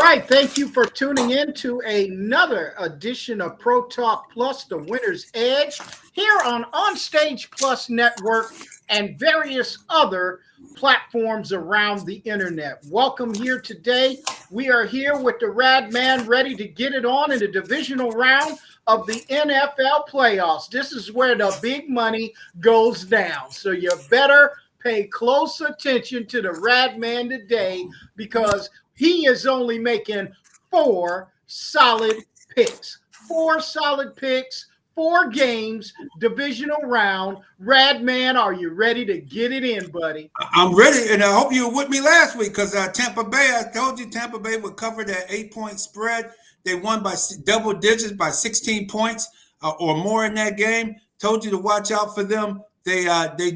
right. Thank you for tuning in to another edition of Pro Talk Plus, the Winner's Edge, here on Onstage Plus Network and various other platforms around the internet. Welcome here today. We are here with the Rad Man ready to get it on in the divisional round of the NFL playoffs. This is where the big money goes down. So you better pay close attention to the Rad Man today because he is only making four solid picks. Four solid picks, 4 games, divisional round. Rad Man, are you ready to get it in, buddy? I'm ready, and I hope you were with me last week because Tampa Bay, I told you Tampa Bay would cover that 8-point spread. They won by double digits by 16 points or more in that game. Told you to watch out for them. They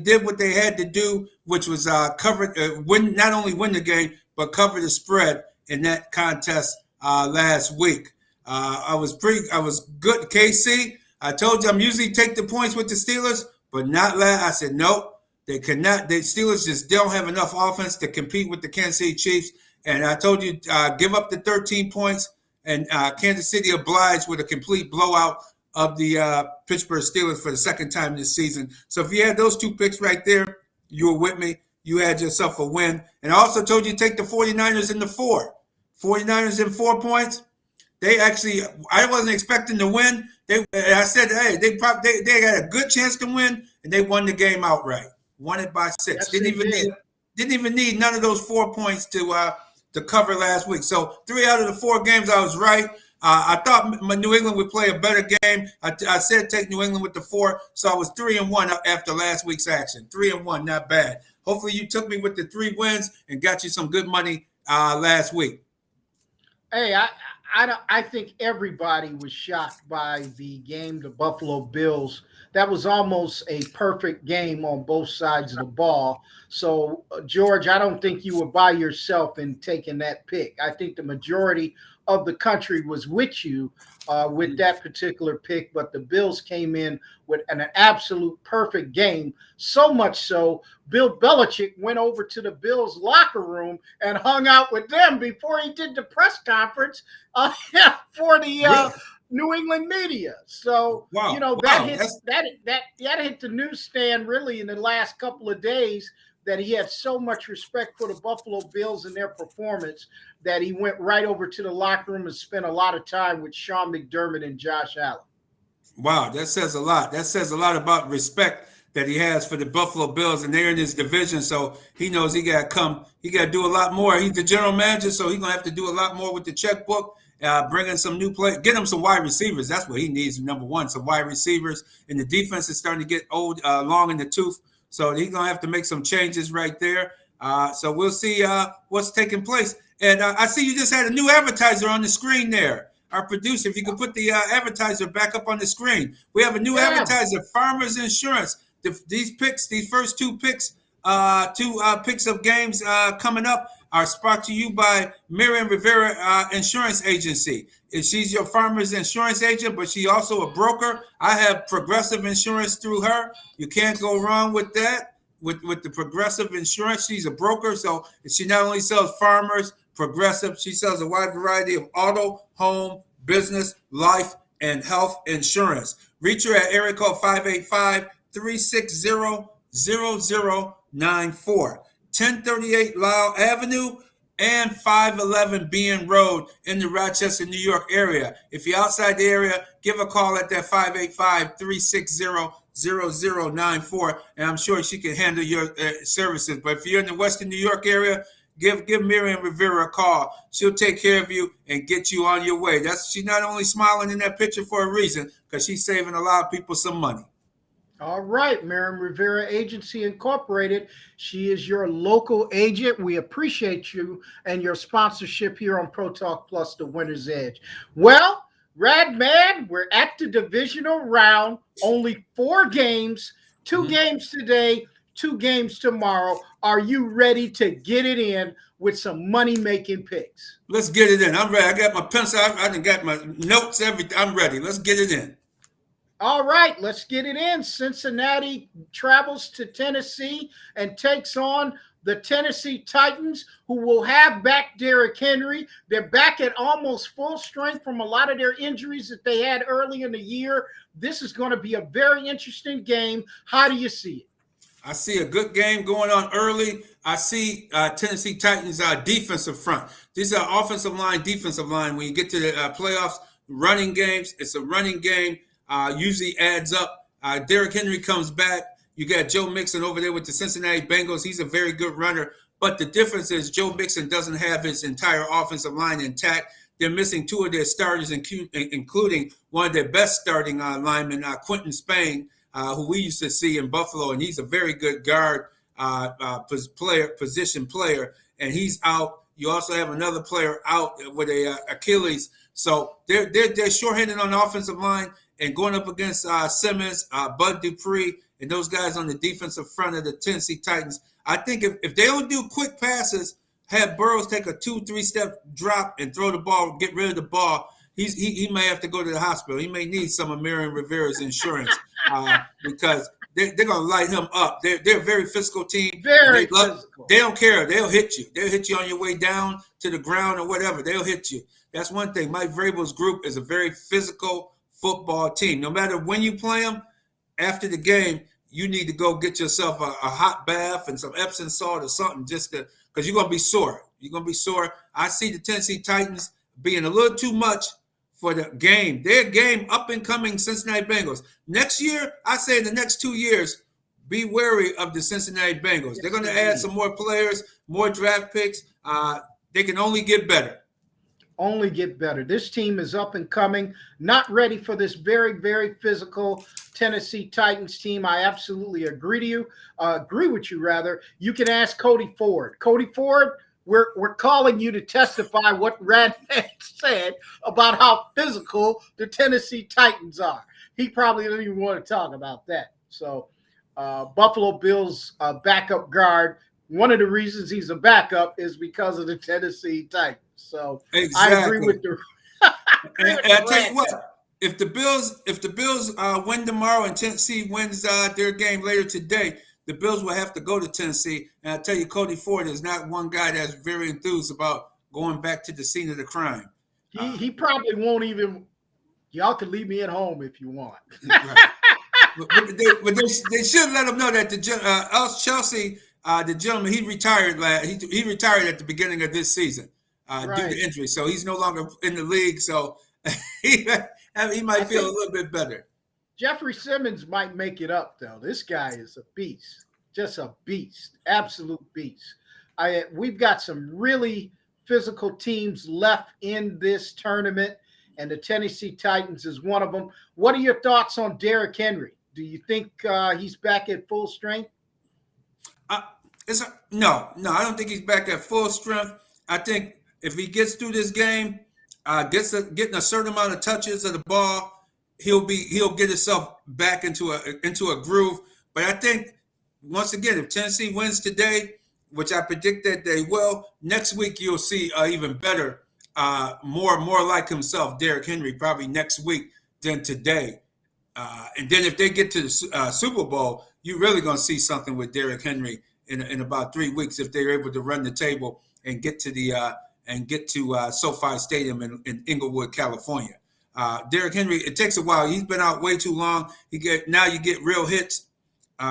did what they had to do, which was not only win the game, but cover the spread in that contest last week. I was good. KC, I told you I'm usually take the points with the Steelers, but not last. I said nope. They cannot. The Steelers just don't have enough offense to compete with the Kansas City Chiefs. And I told you give up the 13 points, and Kansas City obliged with a complete blowout of the Pittsburgh Steelers for the second time this season. So if you had those 2 picks right there, you were with me. You had yourself a win. And I also told you to take the 49ers in the 4. 49ers in 4 points. They actually, I wasn't expecting to win. I said, hey, they had a good chance to win, and they won the game outright. Won it by 6. Yes, Didn't even need none of those 4 points to cover last week. So 3 out of the 4 games I was right. I thought New England would play a better game. I said take New England with the 4, so I was 3-1 after last week's action. 3-1, not bad. Hopefully you took me with the 3 wins and got you some good money last week. Hey, I think everybody was shocked by the game, the Buffalo Bills. That was almost a perfect game on both sides of the ball. So, George, I don't think you were by yourself in taking that pick. I think the majority of the country was with you with that particular pick, but the Bills came in with an absolute perfect game. So much so, Bill Belichick went over to the Bills locker room and hung out with them before he did the press conference for the New England media. So, that hit the newsstand really in the last couple of days, that he had so much respect for the Buffalo Bills and their performance that he went right over to the locker room and spent a lot of time with Sean McDermott and Josh Allen. Wow, that says a lot. That says a lot about respect that he has for the Buffalo Bills, and they're in his division, so he knows he got to do a lot more. He's the general manager, so he's going to have to do a lot more with the checkbook, bring in some new players, get him some wide receivers. That's what he needs, number one, some wide receivers. And the defense is starting to get old, long in the tooth. So he's going to have to make some changes right there. So we'll see what's taking place. And I see you just had a new advertiser on the screen there. Our producer, if you could put the advertiser back up on the screen. We have a new advertiser, Farmers Insurance. These first 2 picks, 2 picks of games coming up are brought to you by Miriam Rivera Insurance Agency. She's your farmer's insurance agent, but she's also a broker. I have Progressive Insurance through her. You can't go wrong with that. With the Progressive Insurance, she's a broker. So she not only sells farmers, Progressive, she sells a wide variety of auto, home, business, life, and health insurance. Reach her at area code 585-360-0094. 1038 Lyle Avenue and 511 Bean Road in the Rochester, New York area. If you're outside the area, give a call at that 585-360-0094, and I'm sure she can handle your services. But if you're in the Western New York area, give Miriam Rivera a call. She'll take care of you and get you on your way. She's not only smiling in that picture for a reason, because she's saving a lot of people some money. All right, Miriam Rivera Agency Incorporated. She is your local agent. We appreciate you and your sponsorship here on Pro Talk Plus, the Winner's Edge. Well, Rad Man, we're at the divisional round. Only 4 games, 2 games today, 2 games tomorrow. Are you ready to get it in with some money-making picks? Let's get it in. I'm ready. I got my pencil. I done got my notes, everything. I'm ready. Let's get it in. All right, let's get it in. Cincinnati travels to Tennessee and takes on the Tennessee Titans, who will have back Derrick Henry. They're back at almost full strength from a lot of their injuries that they had early in the year. This is going to be a very interesting game. How do you see it? I see a good game going on early. I see Tennessee Titans defensive front. These are offensive line, defensive line. When you get to the playoffs, running games, it's a running game. Usually adds up. Derrick Henry comes back. You got Joe Mixon over there with the Cincinnati Bengals. He's a very good runner. But the difference is Joe Mixon doesn't have his entire offensive line intact. They're missing two of their starters, including one of their best starting linemen, Quentin Spain, who we used to see in Buffalo, and he's a very good guard position player, and he's out. You also have another player out with a Achilles, so they're shorthanded on the offensive line, and going up against Simmons, Bud Dupree, and those guys on the defensive front of the Tennessee Titans. I think if they don't do quick passes, have Burrows take a 2-3 step drop and throw the ball, get rid of the ball, he may have to go to the hospital. He may need some of Marion Rivera's insurance because they're going to light him up. They're a very physical team. Very physical. They don't care. They'll hit you. They'll hit you on your way down to the ground or whatever. They'll hit you. That's one thing. Mike Vrabel's group is a very physical football team. No matter when you play them, after the game, you need to go get yourself a hot bath and some Epsom salt or something just because you're going to be sore. You're going to be sore. I see the Tennessee Titans being a little too much for the game. Their game, up-and-coming Cincinnati Bengals. Next year, I say in the next 2 years, be wary of the Cincinnati Bengals. They're going to add some more players, more draft picks. They can only get better. Only get better. This team is up and coming, not ready for this very, very physical Tennessee Titans team. I absolutely agree with you, rather. You can ask Cody Ford. Cody Ford, we're calling you to testify what Rad said about how physical the Tennessee Titans are. He probably doesn't even want to talk about that. So Buffalo Bills backup guard, one of the reasons he's a backup is because of the Tennessee Titans. So exactly. I agree with the and I tell you what, if the Bills win tomorrow and Tennessee wins their game later today, the Bills will have to go to Tennessee. And I tell you, Cody Ford is not one guy that's very enthused about going back to the scene of the crime. He probably won't even. Y'all can leave me at home if you want. Right. but they should let him know that Chelsea, the gentleman, he retired. He retired at the beginning of this season due to injury, so he's no longer in the league. So he might feel a little bit better. Jeffrey Simmons might make it up, though. This guy is a beast, just a beast, absolute beast. We've got some really physical teams left in this tournament, and the Tennessee Titans is one of them. What are your thoughts on Derrick Henry? Do you think he's back at full strength? No, I don't think he's back at full strength. I think if he gets through this game, getting a certain amount of touches of the ball, he'll get himself back into a groove. But I think once again, if Tennessee wins today, which I predict that they will, next week you'll see even better, more like himself, Derrick Henry, probably next week than today. And then if they get to the Super Bowl, you're really going to see something with Derrick Henry in about 3 weeks if they're able to run the table and get to SoFi Stadium in Inglewood, California. Derrick Henry, it takes a while. He's been out way too long. Now you get real hits.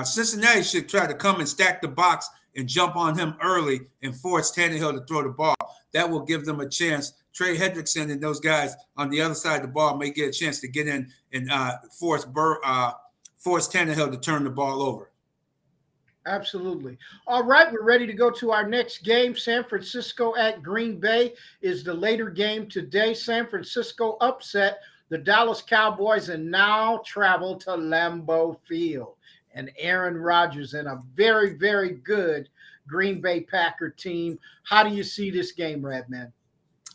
Cincinnati should try to come and stack the box and jump on him early and force Tannehill to throw the ball. That will give them a chance. Trey Hendrickson and those guys on the other side of the ball may get a chance to get in and force Tannehill to turn the ball over. Absolutely. All right, we're ready to go to our next game. San Francisco at Green Bay is the later game today. San Francisco upset the Dallas Cowboys and now travel to Lambeau Field. And Aaron Rodgers and a very, very good Green Bay Packer team. How do you see this game, Redman?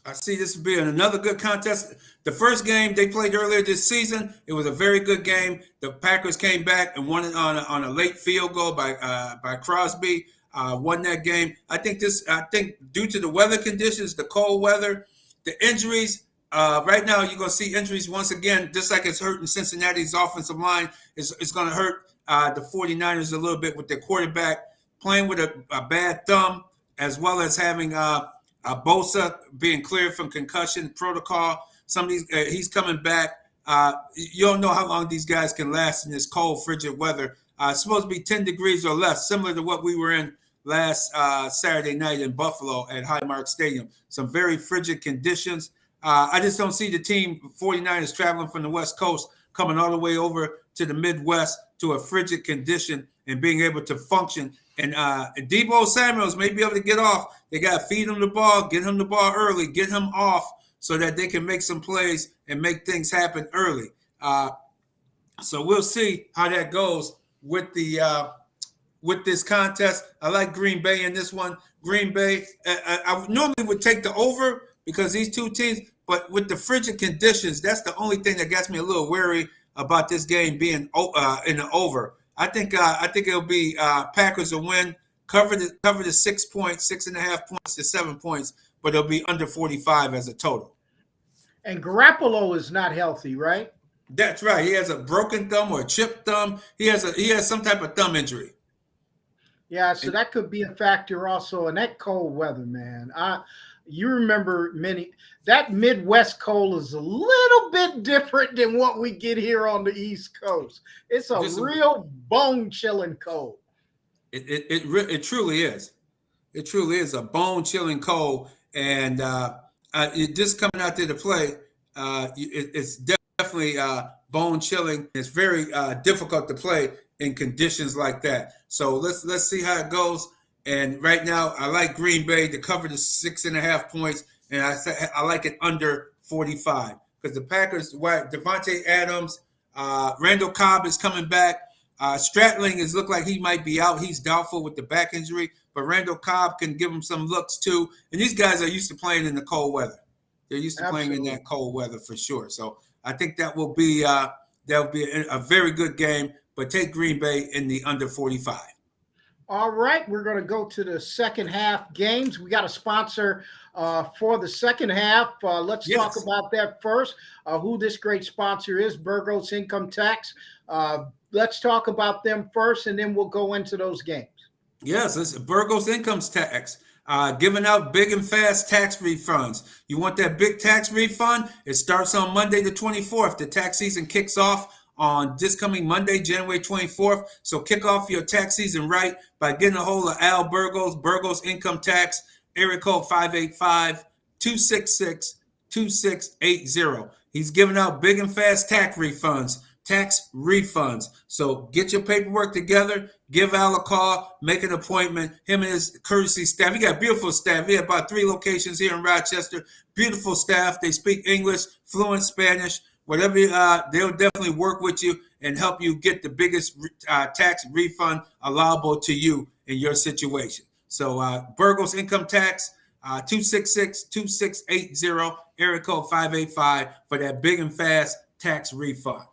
I see this being another good contest. The first game they played earlier this season, it was a very good game. The Packers came back and won it on a late field goal by Crosby. Won that game. I think due to the weather conditions, the cold weather, the injuries. Right now you're going to see injuries once again, just like it's hurting Cincinnati's offensive line. It's going to hurt the 49ers a little bit with their quarterback playing with a bad thumb, as well as having Bosa being cleared from concussion protocol. Some of these, he's coming back. You don't know how long these guys can last in this cold, frigid weather. It's supposed to be 10 degrees or less, similar to what we were in last Saturday night in Buffalo at Highmark Stadium. Some very frigid conditions. I just don't see the team 49ers traveling from the West Coast coming all the way over to the Midwest to a frigid condition and being able to function. And Deebo Samuels may be able to get off. They got to feed him the ball, get him the ball early, get him off so that they can make some plays and make things happen early. So we'll see how that goes with this contest. I like Green Bay in this one. Green Bay, I normally would take the over because these two teams, but with the frigid conditions, that's the only thing that gets me a little wary about this game being in the over. I think it'll be Packers will win, cover the 6 points, 6.5 points to 7 points, but it'll be under 45 as a total. And Garoppolo is not healthy, right? That's right. He has a broken thumb or a chipped thumb. He has some type of thumb injury. Yeah, so that could be a factor also in that cold weather, man. You remember that Midwest cold is a little bit different than what we get here on the East Coast. It's a real bone-chilling cold. It truly is. It truly is a bone-chilling cold, and it just coming out there to play. It's definitely bone-chilling. It's very difficult to play in conditions like that. So let's see how it goes. And right now, I like Green Bay to cover the 6.5 points, and I like it under 45 because the Packers, Devontae Adams, Randall Cobb is coming back. Stratling is look like he might be out. He's doubtful with the back injury, but Randall Cobb can give him some looks too. And these guys are used to playing in the cold weather. They're used to playing in that cold weather for sure. So I think that will be a very good game. But take Green Bay in the under 45. All right, we're going to go to the second half games. We got a sponsor for the second half. Let's talk about that first. Who this great sponsor is, Burgos Income Tax. Let's talk about them first, and then we'll go into those games. Yes, it's Burgos Income Tax. Giving out big and fast tax refunds. You want that big tax refund? It starts on Monday the 24th. The tax season kicks off on this coming Monday, January 24th. So kick off your tax season right by getting a hold of Al Burgos Income Tax, area code 585-266-2680. He's giving out big and fast tax refunds. So get your paperwork together, give Al a call, make an appointment. Him and his courtesy staff. He got beautiful staff. He had about 3 locations here in Rochester. Beautiful staff. They speak English, fluent Spanish. Whatever, they'll definitely work with you and help you get the biggest tax refund allowable to you in your situation. So Burgos Income Tax, 266-2680, area code 585 for that big and fast tax refund.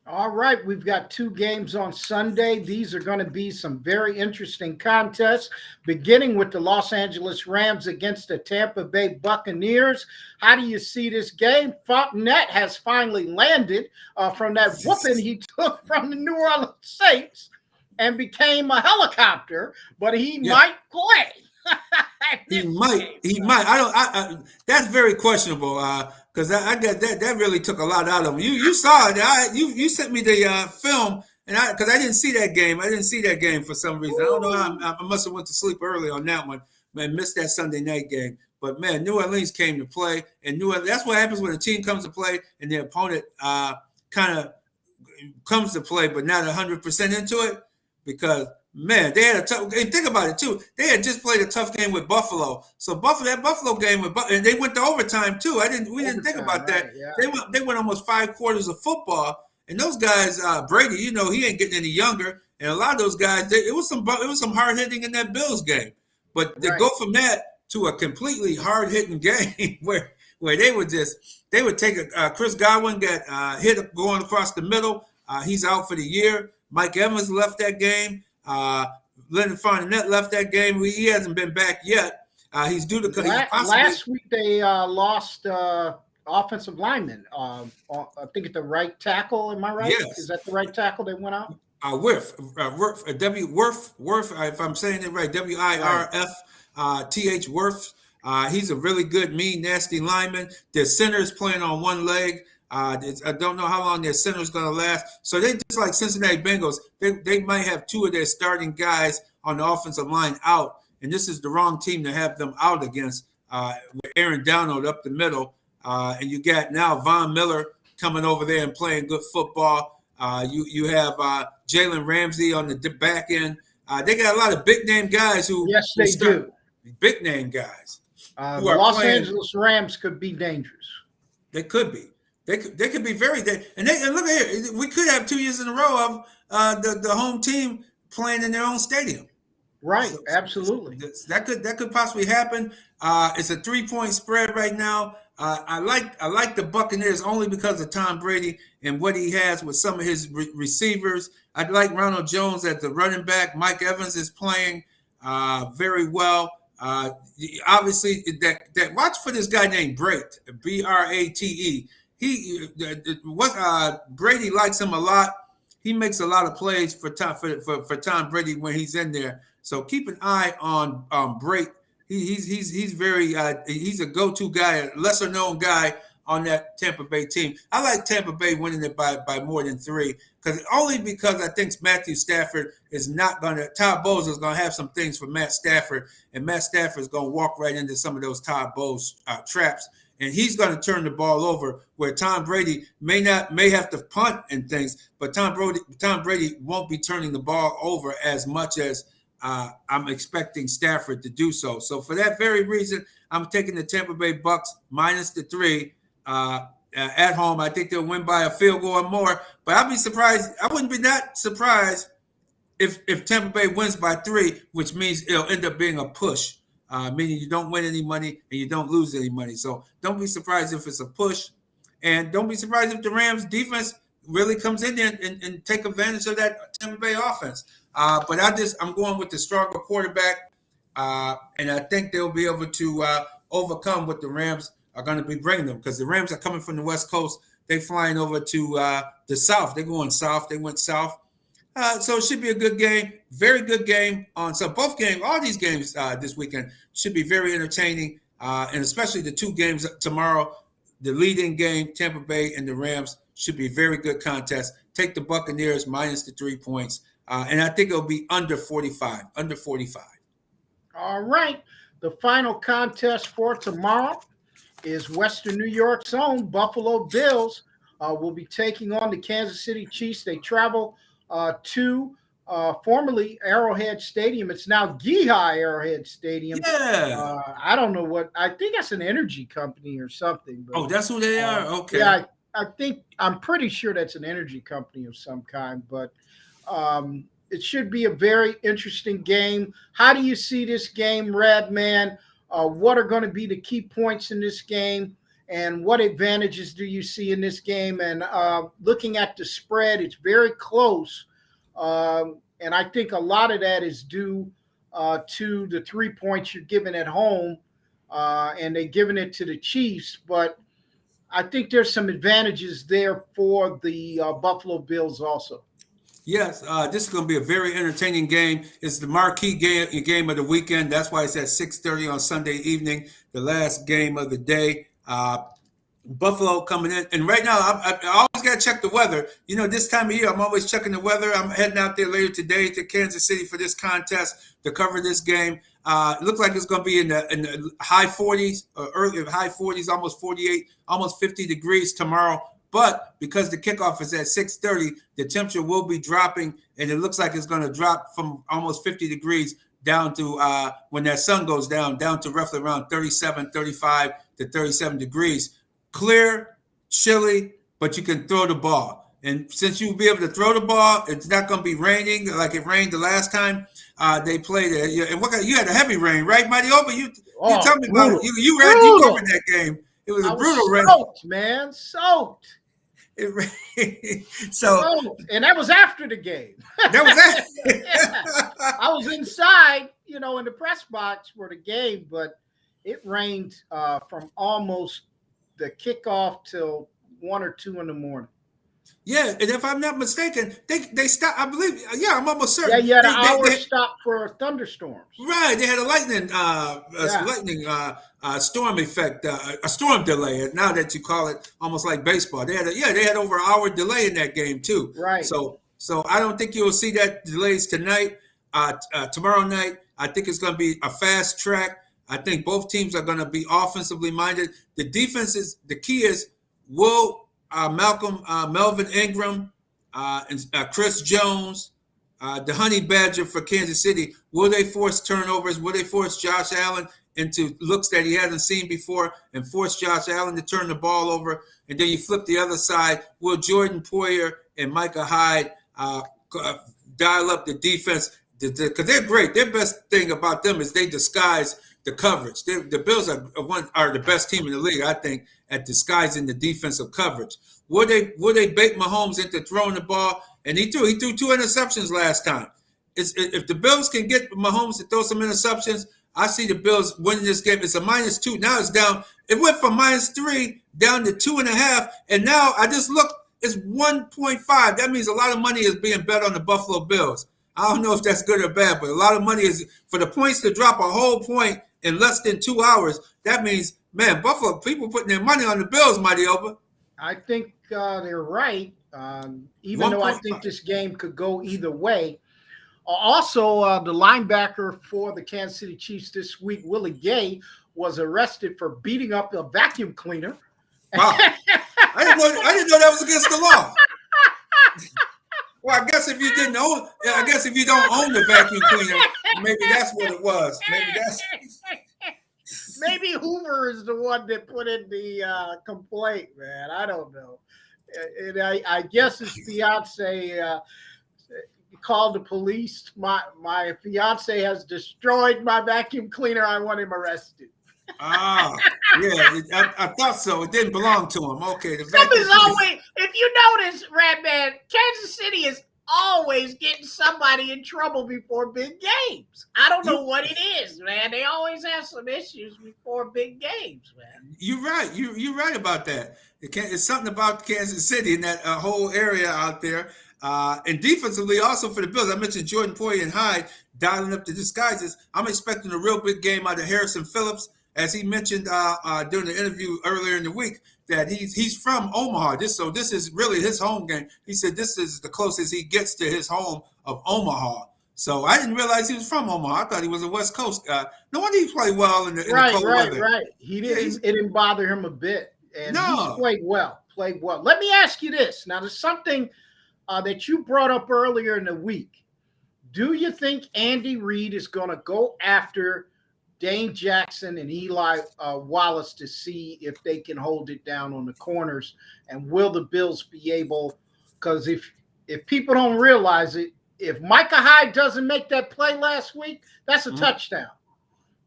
All right, we've got 2 games on Sunday. These are going to be some very interesting contests, beginning with the Los Angeles Rams against the Tampa Bay Buccaneers. How do you see this game? Fontenette has finally landed from that whooping he took from the New Orleans Saints and became a helicopter, but he might play. He might. That's very questionable. Because I got that really took a lot out of him. You saw it. You sent me the film, and because I didn't see that game. I didn't see that game for some reason. I don't know. I must have went to sleep early on that one. Man, missed that Sunday night game. But man, New Orleans came to play, and that's what happens when a team comes to play and the opponent kind of comes to play, but not 100% into it. Because man, they had a tough. And think about it too. They had just played a tough game with Buffalo. So that Buffalo game and they went to overtime too. We didn't think about that. Right, yeah. They went almost 5 quarters of football. And those guys, Brady, he ain't getting any younger. And a lot of those guys, it was some hard hitting in that Bills game. But to go from that to a completely hard hitting game where they would take Chris Godwin got hit going across the middle. He's out for the year. Mike Evans left that game. Leonard Fournette left that game. He hasn't been back yet. He's due to last week they lost offensive lineman. I think at the right tackle. Am I right? Yes. Is that the right tackle they went out? Wirf, if I'm saying it right, WIRF, Wirf. He's a really good, mean, nasty lineman. Their center is playing on one leg. I don't know how long their center is going to last. So they just like Cincinnati Bengals, they might have two of their starting guys on the offensive line out. And this is the wrong team to have them out against with Aaron Donald up the middle. And you got now Von Miller coming over there and playing good football. You have Jalen Ramsey on the back end. They got a lot of big name guys who do. Big name guys. The Los Angeles Rams could be dangerous. They could be. They could be very dangerous. And look at here. We could have 2 years in a row of the home team playing in their own stadium. Right. So, absolutely. That could possibly happen. It's a 3-point spread right now. I like the Buccaneers only because of Tom Brady and what he has with some of his receivers. I like Ronald Jones at the running back. Mike Evans is playing very well. Obviously, that watch for this guy named Brate, Brate. Brady likes him a lot. He makes a lot of plays for Tom Brady when he's in there. So keep an eye on Brate. He's very he's a go-to guy, a lesser known guy on that Tampa Bay team. I like Tampa Bay winning it by more than 3 because I think Matthew Stafford is not going to. Todd Bowles is going to have some things for Matt Stafford, and Matt Stafford is going to walk right into some of those Todd Bowles traps, and he's going to turn the ball over. Where Tom Brady may have to punt and things, but Tom Brady won't be turning the ball over as much as I'm expecting Stafford to do so. So for that very reason, I'm taking the Tampa Bay Bucks minus the 3 at home. I think they'll win by a field goal or more. But I'd be surprised. I wouldn't be that surprised if Tampa Bay wins by 3, which means it'll end up being a push, meaning you don't win any money and you don't lose any money. So don't be surprised if it's a push. And don't be surprised if the Rams defense really comes in there and take advantage of that Tampa Bay offense. But I'm going with the stronger quarterback, and I think they'll be able to overcome what the Rams are going to be bringing them because the Rams are coming from the West Coast. They're flying over to the South. They're going south. They went south. So it should be a good game, very good game. All these games this weekend should be very entertaining, and especially the 2 games tomorrow. The leading game, Tampa Bay and the Rams, should be a very good contest. Take the Buccaneers minus the 3 points. And I think it'll be under 45. All right. The final contest for tomorrow is Western New York's own Buffalo Bills will be taking on the Kansas City Chiefs. They travel to formerly Arrowhead Stadium. It's now Gihai Arrowhead Stadium. Yeah. I don't know what. I think that's an energy company or something. But, that's who they are? Okay. Yeah, I'm pretty sure that's an energy company of some kind, but it should be a very interesting game. How do you see this game, Radman? What are going to be the key points in this game, and what advantages do you see in this game? And looking at the spread, it's very close, and I think a lot of that is due to the 3 points you're giving at home, and they're giving it to the Chiefs, but I think there's some advantages there for the Buffalo Bills also. Yes, this is going to be a very entertaining game. It's the marquee game of the weekend. That's why it's at 6:30 on Sunday evening, the last game of the day. Buffalo coming in. And right now, I always got to check the weather. You know, this time of year, I'm always checking the weather. I'm heading out there later today to Kansas City for this contest to cover this game. It looks like it's going to be in the high 40s, early high 40s, almost 48, almost 50 degrees tomorrow. But because the kickoff is at 6:30, the temperature will be dropping, and it looks like it's going to drop from almost 50 degrees down to when that sun goes down to roughly around 35 to 37 degrees. Clear, chilly, but you can throw the ball. And since you'll be able to throw the ball, it's not going to be raining like it rained the last time they played it. And you had a heavy rain, right, Mighty Over? You tell me about it. You covered that game. It was a brutal rain. Soaked, man, soaked. It rained. So, and that was after the game. That was after. Yeah. I was inside, in the press box for the game, but it rained from almost the kickoff till 1 or 2 in the morning. Yeah, and if I'm not mistaken, they stopped. I believe. Yeah, I'm almost Yeah, certain. you had an hour They stop for thunderstorms. right. They had Yeah, a storm effect, a storm delay. Now that you call it almost like baseball, they had over an hour delay in that game too. right. So I don't think you'll see that delays tonight. Tomorrow night, I think it's going to be a fast track. I think both teams are going to be offensively minded. The defense is the key. Is will Melvin Ingram, and Chris Jones, the Honey Badger for Kansas City, will they force turnovers? Will they force Josh Allen into looks that he hasn't seen before and force Josh Allen to turn the ball over? And then you flip the other side. Will Jordan Poyer and Micah Hyde dial up the defense? Because they're great. Their best thing about them is they disguise the coverage. The Bills are the best team in the league, I think, at disguising the defensive coverage. Will they bait Mahomes into throwing the ball? And he threw 2 interceptions last time. If the Bills can get Mahomes to throw some interceptions, I see the Bills winning this game. It's a -2. Now it's down. It went from -3 down to 2.5, and now I just looked. It's 1.5. That means a lot of money is being bet on the Buffalo Bills. I don't know if that's good or bad, but a lot of money is for the points to drop a whole point in less than 2 hours. That means, man, Buffalo people putting their money on the Bills, mighty over. I think they're right. Even though I think this game could go either way. Also, the linebacker for the Kansas City Chiefs this week, Willie Gay, was arrested for beating up a vacuum cleaner. Wow. I didn't know that was against the law. Well, I guess if you don't own the vacuum cleaner, maybe that's what it was. Maybe Hoover is the one that put in the complaint, man. I don't know. And I guess his fiance called the police. My fiance has destroyed my vacuum cleaner. I want him arrested. Ah, yeah, I thought so. It didn't belong to him. Okay, Something's always. If you notice, Radman, Kansas City is always getting somebody in trouble before big games. I don't know what it is, man. They always have some issues before big games, man. You're right. You're right about that. It's something about Kansas City and that whole area out there. And defensively, also for the Bills, I mentioned Jordan Poyer and Hyde dialing up the disguises. I'm expecting a real big game out of Harrison Phillips, as he mentioned during the interview earlier in the week, that he's from Omaha. So this is really his home game. He said this is the closest he gets to his home of Omaha. So I didn't realize he was from Omaha. I thought he was a West Coast guy. No wonder he played well in the cold weather. Right. He didn't. It didn't bother him a bit, and he played well. Let me ask you this. Now, there's something that you brought up earlier in the week. Do you think Andy Reid is going to go after Dane Jackson and Eli Wallace to see if they can hold it down on the corners? And will the Bills be able? Because if people don't realize it, if Micah Hyde doesn't make that play last week, that's a touchdown.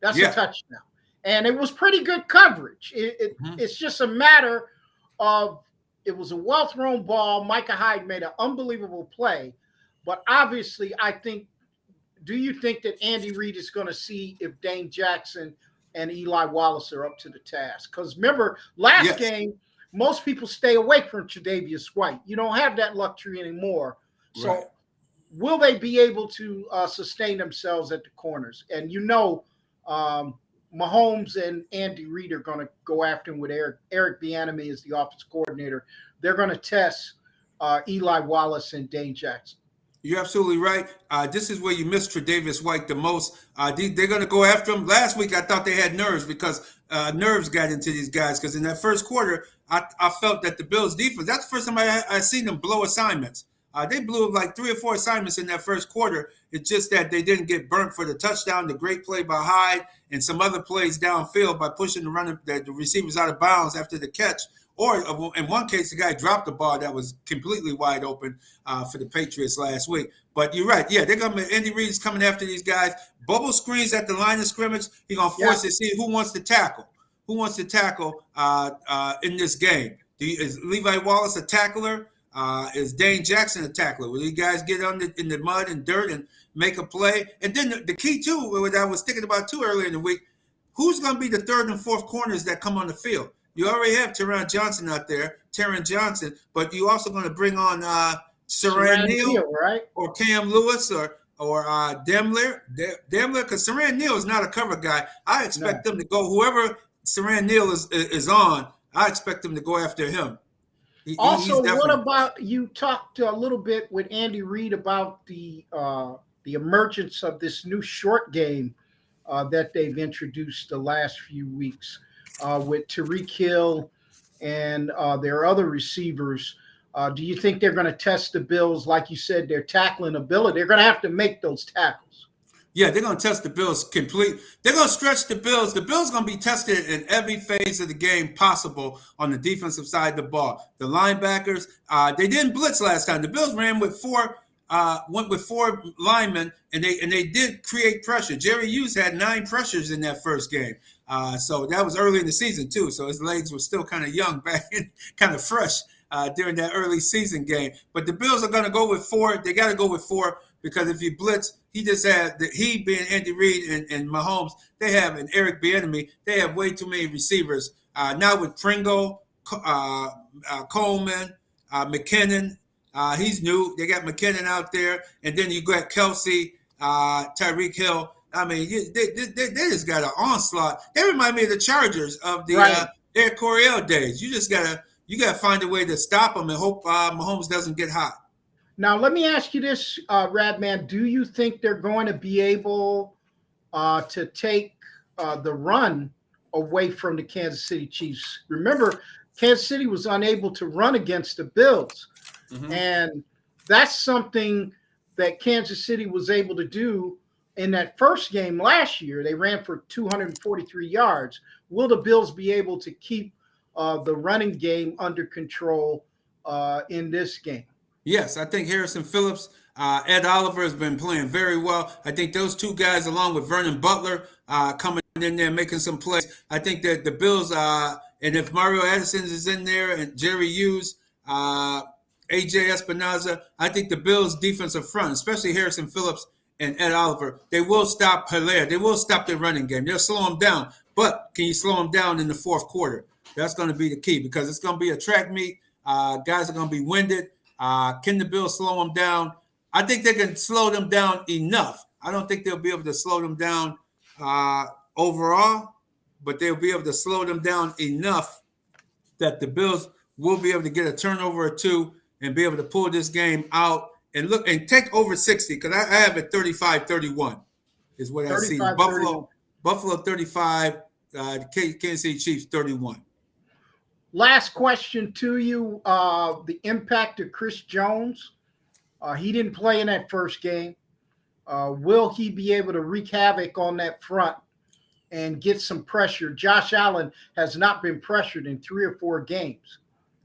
That's a touchdown. And it was pretty good coverage. It's just a matter of it was a well-thrown ball. Micah Hyde made an unbelievable play. But obviously, do you think that Andy Reid is going to see if Dane Jackson and Eli Wallace are up to the task? Because remember, last game, most people stay away from Tre'Davious White. You don't have that luxury anymore. So will they be able to sustain themselves at the corners? And Mahomes and Andy Reid are going to go after him with Eric Bieniemy as the offensive coordinator. They're going to test Eli Wallace and Dane Jackson. You're absolutely right. This is where you miss Tre'Davious White the most. They're going to go after him. Last week, I thought they had nerves because nerves got into these guys. Because in that first quarter, I felt that the Bills' defense, that's the first time I seen them blow assignments. They blew like 3 or 4 assignments in that first quarter. It's just that they didn't get burnt for the touchdown, the great play by Hyde, and some other plays downfield by pushing the receivers out of bounds after the catch. Or in one case, the guy dropped the ball that was completely wide open for the Patriots last week. But you're right. Yeah, Andy Reid's coming after these guys. Bubble screens at the line of scrimmage. He's going to force to see who wants to tackle. Who wants to tackle in this game? Is Levi Wallace a tackler? Is Dane Jackson a tackler? Will you guys get in the mud and dirt and make a play? And then the key, too, what I was thinking about, too, earlier in the week, who's going to be the third and fourth corners that come on the field? You already have Taron Johnson out there, Taron Johnson, but you also going to bring on Saran Neal, right? or Cam Lewis, or Demler, because Saran Neal is not a cover guy. I expect them to go whoever Saran Neal is on. I expect them to go after him. Also, what about, you talked a little bit with Andy Reid about the emergence of this new short game that they've introduced the last few weeks with Tyreek Hill and their other receivers. Do you think they're going to test the Bills, like you said, their tackling ability? They're going to have to make those tackles. Yeah, they're going to test the Bills complete. They're going to stretch the Bills. The Bills are going to be tested in every phase of the game possible on the defensive side of the ball. The linebackers, they didn't blitz last time. The Bills went with four linemen, and they did create pressure. Jerry Hughes had 9 pressures in that first game. So that was early in the season too. So his legs were still kind of young back in, kind of fresh during that early season game. But the Bills are going to go with 4. They got to go with 4 because if you blitz, he just had he being Andy Reid and Mahomes, they have, and Eric Bieniemy, they have way too many receivers. Now with Pringle, Coleman, McKinnon, he's new. They got McKinnon out there, and then you got Kelsey, Tyreek Hill. I mean, they just got an onslaught. They remind me of the Chargers of the Eric Coryell days. You gotta find a way to stop them and hope Mahomes doesn't get hot. Now, let me ask you this, Radman. Do you think they're going to be able to take the run away from the Kansas City Chiefs? Remember, Kansas City was unable to run against the Bills. Mm-hmm. And that's something that Kansas City was able to do in that first game last year. They ran for 243 yards. Will the Bills be able to keep the running game under control in this game? Yes, I think Harrison Phillips, Ed Oliver has been playing very well. I think those two guys, along with Vernon Butler, coming in there making some plays. I think that the Bills, and if Mario Addison is in there and Jerry Hughes, AJ Espinoza, I think the Bills' defensive front, especially Harrison Phillips and Ed Oliver, they will stop Hilaire. They will stop their running game. They'll slow them down. But can you slow them down in the fourth quarter? That's going to be the key because it's going to be a track meet. Guys are going to be winded. Can the Bills slow them down? I think they can slow them down enough. I don't think they'll be able to slow them down overall, but they'll be able to slow them down enough that the Bills will be able to get a turnover or two and be able to pull this game out and look and take over 60 because I have it 35-31 is what I see. Buffalo 35, Kansas City Chiefs 31. Last question to you, the impact of Chris Jones. He didn't play in that first game. Will he be able to wreak havoc on that front and get some pressure? Josh Allen has not been pressured in 3 or 4 games.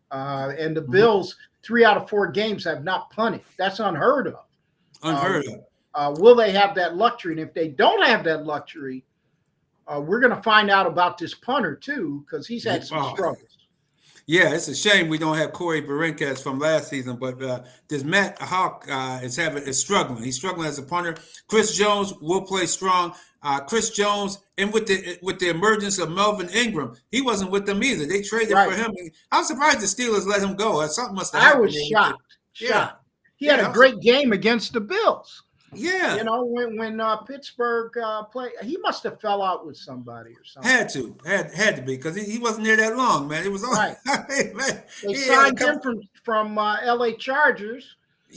And the Bills, 3 out of 4 games have not punted. That's unheard of. Will they have that luxury? And if they don't have that luxury, we're going to find out about this punter too because he's had some struggles. Yeah, it's a shame we don't have Corey Berinquez from last season, but this Matt Hawk is struggling. He's struggling as a punter. Chris Jones will play strong. Chris Jones, and with the emergence of Melvin Ingram, he wasn't with them either. They traded for him. I'm surprised the Steelers let him go. Something must have happened. I was shocked. He had a great game against the Bills. Yeah, you know, when Pittsburgh played, he must have fell out with somebody or something. Had to be because he wasn't there that long, man. It was right. They signed him from LA Chargers,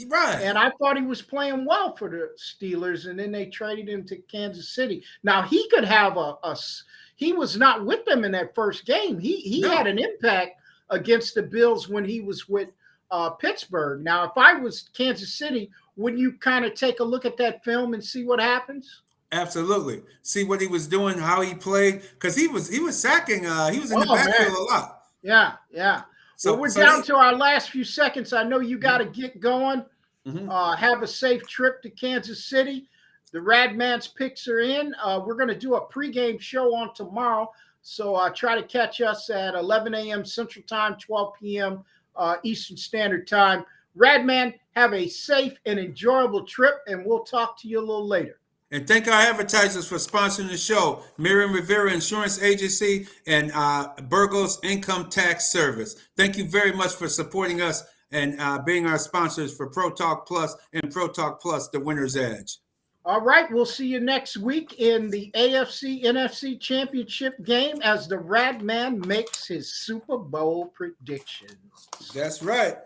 right? And I thought he was playing well for the Steelers, and then they traded him to Kansas City. Now he could have he was not with them in that first game. He had an impact against the Bills when he was with Pittsburgh. Now, if I was Kansas City, wouldn't you kind of take a look at that film and see what happens? Absolutely. See what he was doing, how he played, because he was sacking. He was in the backfield a lot. Yeah. So we're down to our last few seconds. I know you got to get going. Have a safe trip to Kansas City. The Radman's picks are in. We're going to do a pregame show on tomorrow. So try to catch us at 11 a.m. Central Time, 12 p.m. Eastern Standard Time. Radman, have a safe and enjoyable trip, and we'll talk to you a little later. And thank our advertisers for sponsoring the show: Miriam Rivera Insurance Agency and Burgos Income Tax Service. Thank you very much for supporting us and being our sponsors for Pro Talk Plus and Pro Talk Plus, the Winner's Edge. All right, we'll see you next week in the AFC NFC Championship game as the Rad Man makes his Super Bowl predictions. That's right.